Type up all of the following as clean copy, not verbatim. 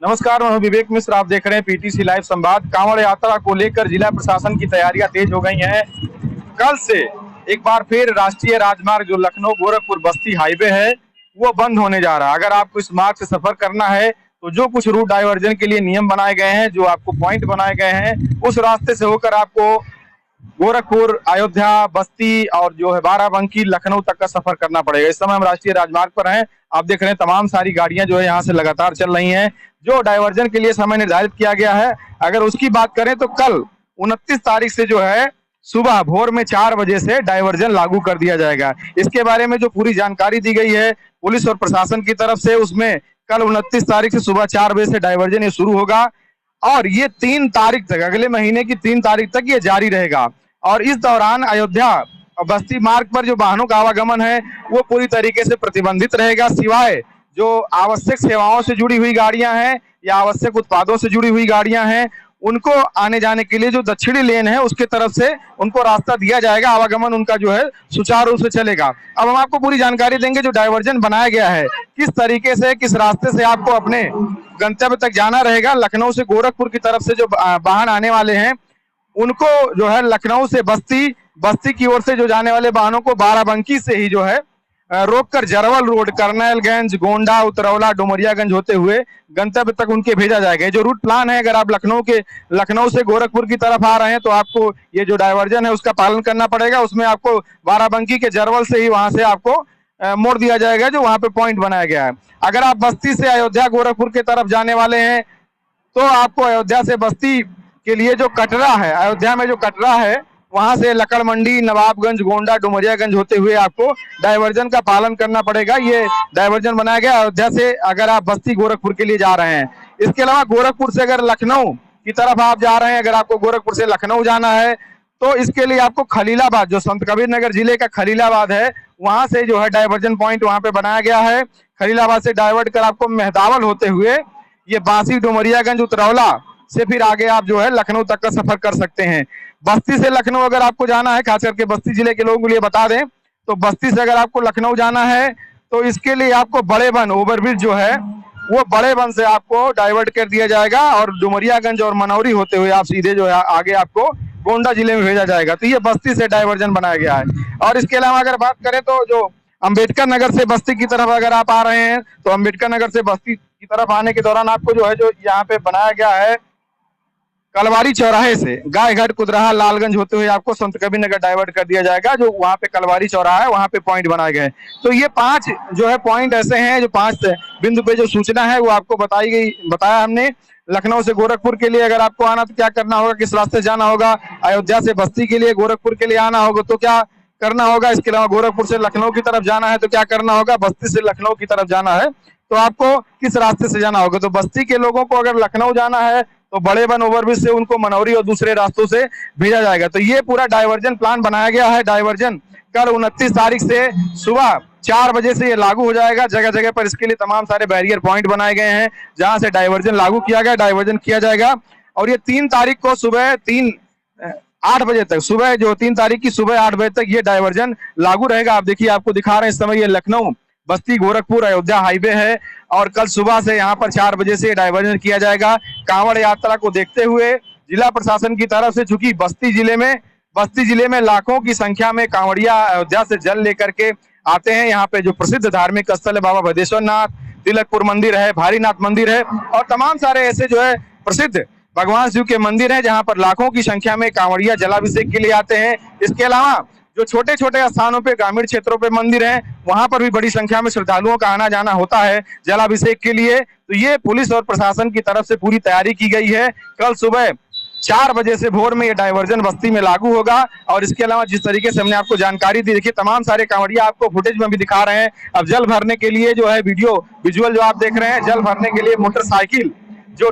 नमस्कार, मैं हूं विवेक मिश्र। आप देख रहे हैं पीटीसी लाइव संवाद। कांवड़ यात्रा को लेकर जिला प्रशासन की तैयारियां तेज हो गई हैं। कल से एक बार फिर राष्ट्रीय राजमार्ग जो लखनऊ गोरखपुर बस्ती हाईवे है वो बंद होने जा रहा है। अगर आपको इस मार्ग से सफर करना है तो जो कुछ रूट डाइवर्जन के लिए नियम बनाए गए हैं, जो आपको पॉइंट बनाए गए हैं, उस रास्ते से होकर आपको गोरखपुर, अयोध्या, बस्ती और जो है बाराबंकी, लखनऊ तक का सफर करना पड़ेगा। इस समय हम राष्ट्रीय राजमार्ग पर हैं। आप देख रहे हैं तमाम सारी गाड़ियां जो है यहाँ से लगातार चल रही हैं। जो डाइवर्जन के लिए समय निर्धारित किया गया है, अगर उसकी बात करें तो कल 29 तारीख से जो है सुबह भोर में 4 बजे से डाइवर्जन लागू कर दिया जाएगा। इसके बारे में जो पूरी जानकारी दी गई है पुलिस और प्रशासन की तरफ से, उसमें कल 29 तारीख से सुबह 4 बजे से डाइवर्जन ये शुरू होगा और ये 3 तारीख तक, अगले महीने की 3 तारीख तक ये जारी रहेगा। और इस दौरान अयोध्या और बस्ती मार्ग पर जो वाहनों का आवागमन है वो पूरी तरीके से प्रतिबंधित रहेगा, सिवाय जो आवश्यक सेवाओं से जुड़ी हुई गाड़ियां हैं या आवश्यक उत्पादों से जुड़ी हुई गाड़ियां हैं, उनको आने जाने के लिए जो दक्षिणी लेन है उसके तरफ से उनको रास्ता दिया जाएगा। आवागमन उनका जो है सुचारू रूप से चलेगा। अब हम आपको पूरी जानकारी देंगे जो डाइवर्जन बनाया गया है, किस तरीके से, किस रास्ते से आपको अपने गंतव्य तक जाना रहेगा। लखनऊ से गोरखपुर की तरफ से जो वाहन आने वाले हैं उनको जो है लखनऊ से बस्ती, बस्ती की ओर से जो जाने वाले वाहनों को बाराबंकी से ही जो है रोककर जरवल रोड, करनैलगंज, गोंडा, उतरौला, डुमरियागंज होते हुए गंतव्य तक उनके भेजा जाएगा। ये जो रूट प्लान है, अगर आप लखनऊ से गोरखपुर की तरफ आ रहे हैं तो आपको ये जो डाइवर्जन है उसका पालन करना पड़ेगा। उसमें आपको बाराबंकी के जरवल से ही वहां से आपको मोड़ दिया जाएगा, जो वहां पे पॉइंट बनाया गया है। अगर आप बस्ती से अयोध्या गोरखपुर की तरफ जाने वाले हैं तो आपको अयोध्या से बस्ती के लिए जो कटरा है, अयोध्या में जो कटरा है, वहां से लकड़ मंडी, नवाबगंज, गोंडा, डुमरियागंज होते हुए आपको डाइवर्जन का पालन करना पड़ेगा। ये डाइवर्जन बनाया गया अयोध्या से अगर आप बस्ती गोरखपुर के लिए जा रहे हैं। इसके अलावा गोरखपुर से अगर लखनऊ की तरफ आप जा रहे हैं, अगर आपको गोरखपुर से लखनऊ जाना है तो इसके लिए आपको खलीलाबाद, जो संत कबीर नगर जिले का खलीलाबाद है, वहां से जो है डाइवर्जन पॉइंट वहां पे बनाया गया है। खलीलाबाद से डाइवर्ट कर आपको मेहदावल होते हुए ये बांसी, डुमरियागंज, उतरौला से फिर आगे आप जो है लखनऊ तक का सफर कर सकते हैं। बस्ती से लखनऊ अगर आपको जाना है, खास करके बस्ती जिले के लोगों के लिए बता दें तो बस्ती से अगर आपको लखनऊ जाना है तो इसके लिए आपको बड़े बन ओवरब्रिज जो है वो बड़े बन से आपको डाइवर्ट कर दिया जाएगा और डुमरियागंज और मनौरी होते हुए आप सीधे जो है आगे आपको गोंडा जिले में भेजा जाएगा। तो ये बस्ती से डाइवर्जन बनाया गया है। और इसके अलावा अगर बात करें तो जो अंबेडकर नगर से बस्ती की तरफ अगर आप आ रहे हैं तो अंबेडकर नगर से बस्ती की तरफ आने के दौरान आपको जो है जो यहाँ पे बनाया गया है कलवारी चौराहे से गायघाट, कुदराहा, लालगंज होते हुए आपको संत कबीर नगर डाइवर्ट कर दिया जाएगा, जो वहां पे कलवारी चौराहा है, वहां पे पॉइंट बनाए गए। तो ये 5 जो है पॉइंट ऐसे हैं, जो 5 बिंदु पे जो सूचना है वो आपको बताया हमने। लखनऊ से गोरखपुर के लिए अगर आपको आना तो क्या करना होगा, किस रास्ते जाना होगा। अयोध्या से बस्ती के लिए, गोरखपुर के लिए आना होगा तो क्या करना होगा। इसके अलावा गोरखपुर से लखनऊ की तरफ जाना है तो क्या करना होगा। बस्ती से लखनऊ की तरफ जाना है तो आपको किस रास्ते से जाना होगा। तो बस्ती के लोगों को अगर लखनऊ जाना है तो बड़े बन ओवरब्रिज से उनको मनौरी और दूसरे रास्तों से भेजा जाएगा। तो ये पूरा डाइवर्जन प्लान बनाया गया है। डाइवर्जन कल 29 तारीख से सुबह 4 बजे से ये लागू हो जाएगा। जगह जगह पर इसके लिए तमाम सारे बैरियर पॉइंट बनाए गए हैं जहां से डाइवर्जन लागू किया गया, डाइवर्जन किया जाएगा। और ये 3 तारीख को सुबह 8 बजे तक, सुबह जो 3 तारीख की सुबह 8 बजे तक ये डाइवर्जन लागू रहेगा। आप देखिए, आपको दिखा रहे हैं इस समय ये लखनऊ बस्ती गोरखपुर अयोध्या हाईवे है और कल सुबह से यहाँ पर 4 बजे से डाइवर्जन किया जाएगा। कांवड़ यात्रा को देखते हुए जिला प्रशासन की तरफ से, चूंकि बस्ती जिले में लाखों की संख्या में कांवड़िया अयोध्या से जल लेकर के आते हैं। यहाँ पे जो प्रसिद्ध धार्मिक स्थल है बाबा भदेश्वर नाथ, तिलकपुर मंदिर है, भारीनाथ मंदिर है और तमाम सारे ऐसे जो है प्रसिद्ध भगवान शिव के मंदिर हैं जहाँ पर लाखों की संख्या में कांवड़िया जलाभिषेक के लिए आते हैं। इसके अलावा जो छोटे छोटे स्थानों पे, ग्रामीण क्षेत्रों पे मंदिर हैं, वहां पर भी बड़ी संख्या में श्रद्धालुओं का आना जाना होता है जलाभिषेक के लिए। तो ये पुलिस और प्रशासन की तरफ से पूरी तैयारी की गई है। कल सुबह 4 बजे से भोर में ये डाइवर्जन बस्ती में लागू होगा। और इसके अलावा जिस तरीके से हमने आपको जानकारी दी, देखिए तमाम सारे कांवड़िया आपको फुटेज में भी दिखा रहे हैं। अब जल भरने के लिए जो है वीडियो विजुअल जो आप देख रहे हैं, जल भरने के लिए मोटरसाइकिल, जो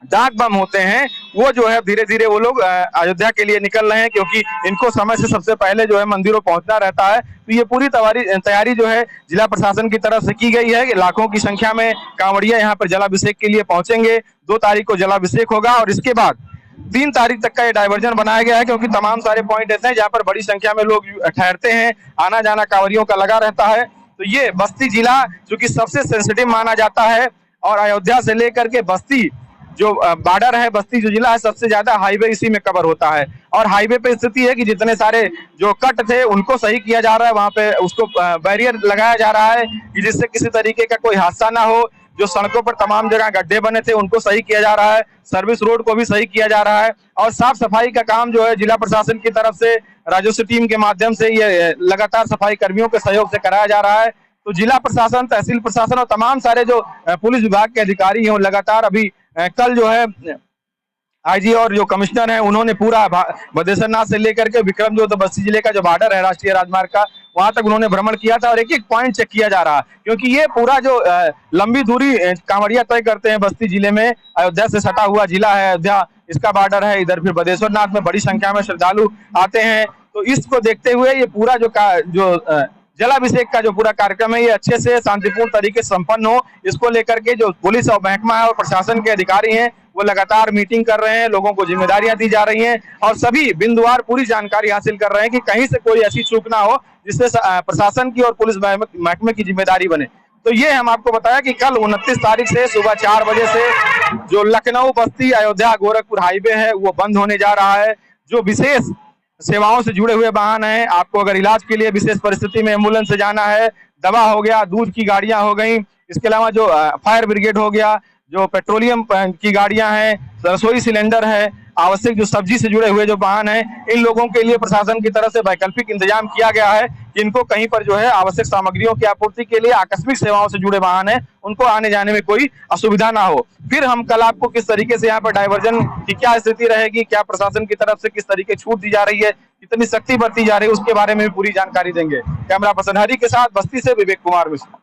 डाक बम होते हैं, वो जो है धीरे धीरे वो लोग अयोध्या के लिए निकल रहे हैं, क्योंकि इनको समय से सबसे पहले जो है मंदिरों पहुंचना रहता है। तो ये पूरी तैयारी जो है जिला प्रशासन की तरफ से की गई है कि लाखों की संख्या में कांवड़िया यहाँ पर जलाभिषेक के लिए पहुंचेंगे। 2 तारीख को जलाभिषेक होगा और इसके बाद 3 तारीख तक का ये डाइवर्जन बनाया गया है, क्योंकि तमाम सारे पॉइंट ऐसे हैं जहाँ पर बड़ी संख्या में लोग ठहरते हैं, आना जाना कांवड़ियों का लगा रहता है। तो ये बस्ती जिला चूंकि सबसे सेंसिटिव माना जाता है और अयोध्या से लेकर के बस्ती जो बॉर्डर है, बस्ती जो जिला है, सबसे ज्यादा हाईवे इसी में कवर होता है। और हाईवे पे स्थिति है कि जितने सारे जो कट थे उनको सही किया जा रहा है, वहां पे उसको बैरियर लगाया जा रहा है कि जिससे किसी तरीके का कोई हादसा ना हो। जो सड़कों पर तमाम जगह गड्ढे बने थे उनको सही किया जा रहा है, सर्विस रोड को भी सही किया जा रहा है, और साफ सफाई का काम जो है जिला प्रशासन की तरफ से राजस्व टीम के माध्यम से ये लगातार सफाई कर्मियों के सहयोग से कराया जा रहा है। तो जिला प्रशासन, तहसील प्रशासन और तमाम सारे जो पुलिस विभाग के अधिकारी हैं लगातार अभी कल जो है आईजी और जो कमिश्नर है उन्होंने पूरा बदेसरनाथ से लेकर के विक्रम जो तो बस्ती जिले का जो बॉर्डर है राष्ट्रीय राजमार्ग का, वहां तक उन्होंने भ्रमण किया था और एक एक पॉइंट चेक किया जा रहा है, क्योंकि ये पूरा जो लंबी दूरी कांवड़िया तय करते हैं बस्ती जिले में, अयोध्या से सटा हुआ जिला है, अयोध्या इसका बॉर्डर है, इधर फिर बदेश्वरनाथ में बड़ी संख्या में श्रद्धालु आते हैं। तो इसको देखते हुए ये पूरा जो जलाभिषेक का जो पूरा कार्यक्रम है ये अच्छे से शांतिपूर्ण तरीके से संपन्न हो, इसको लेकर के जो पुलिस और महकमा है और प्रशासन के अधिकारी हैं वो लगातार मीटिंग कर रहे हैं, लोगों को जिम्मेदारियां दी जा रही हैं और सभी बिंदुवार पूरी जानकारी हासिल कर रहे हैं कि कहीं से कोई ऐसी चूक ना हो जिससे प्रशासन की और पुलिस महकमे की जिम्मेदारी बने। तो ये हम आपको बताया कि कल 29 तारीख से सुबह 4 बजे से जो लखनऊ बस्ती अयोध्या गोरखपुर हाईवे है वो बंद होने जा रहा है। जो विशेष सेवाओं से जुड़े हुए वाहन हैं, आपको अगर इलाज के लिए विशेष परिस्थिति में एम्बुलेंस से जाना है, दवा हो गया, दूध की गाड़ियां हो गई, इसके अलावा जो फायर ब्रिगेड हो गया, जो पेट्रोलियम की गाड़ियां हैं, रसोई सिलेंडर है, आवश्यक जो सब्जी से जुड़े हुए जो वाहन हैं, इन लोगों के लिए प्रशासन की तरफ से वैकल्पिक इंतजाम किया गया है कि इनको कहीं पर जो है आवश्यक सामग्रियों की आपूर्ति के लिए आकस्मिक सेवाओं से जुड़े वाहन है उनको आने जाने में कोई असुविधा ना हो। फिर हम कल आपको किस तरीके से यहाँ पर डाइवर्जन की क्या स्थिति रहेगी, क्या प्रशासन की तरफ से किस तरीके छूट दी जा रही है, कितनी सख्ती बरती जा रही है, उसके बारे में भी पूरी जानकारी देंगे। कैमरा पर्सन हरी के साथ बस्ती से विवेक कुमार मिश्रा।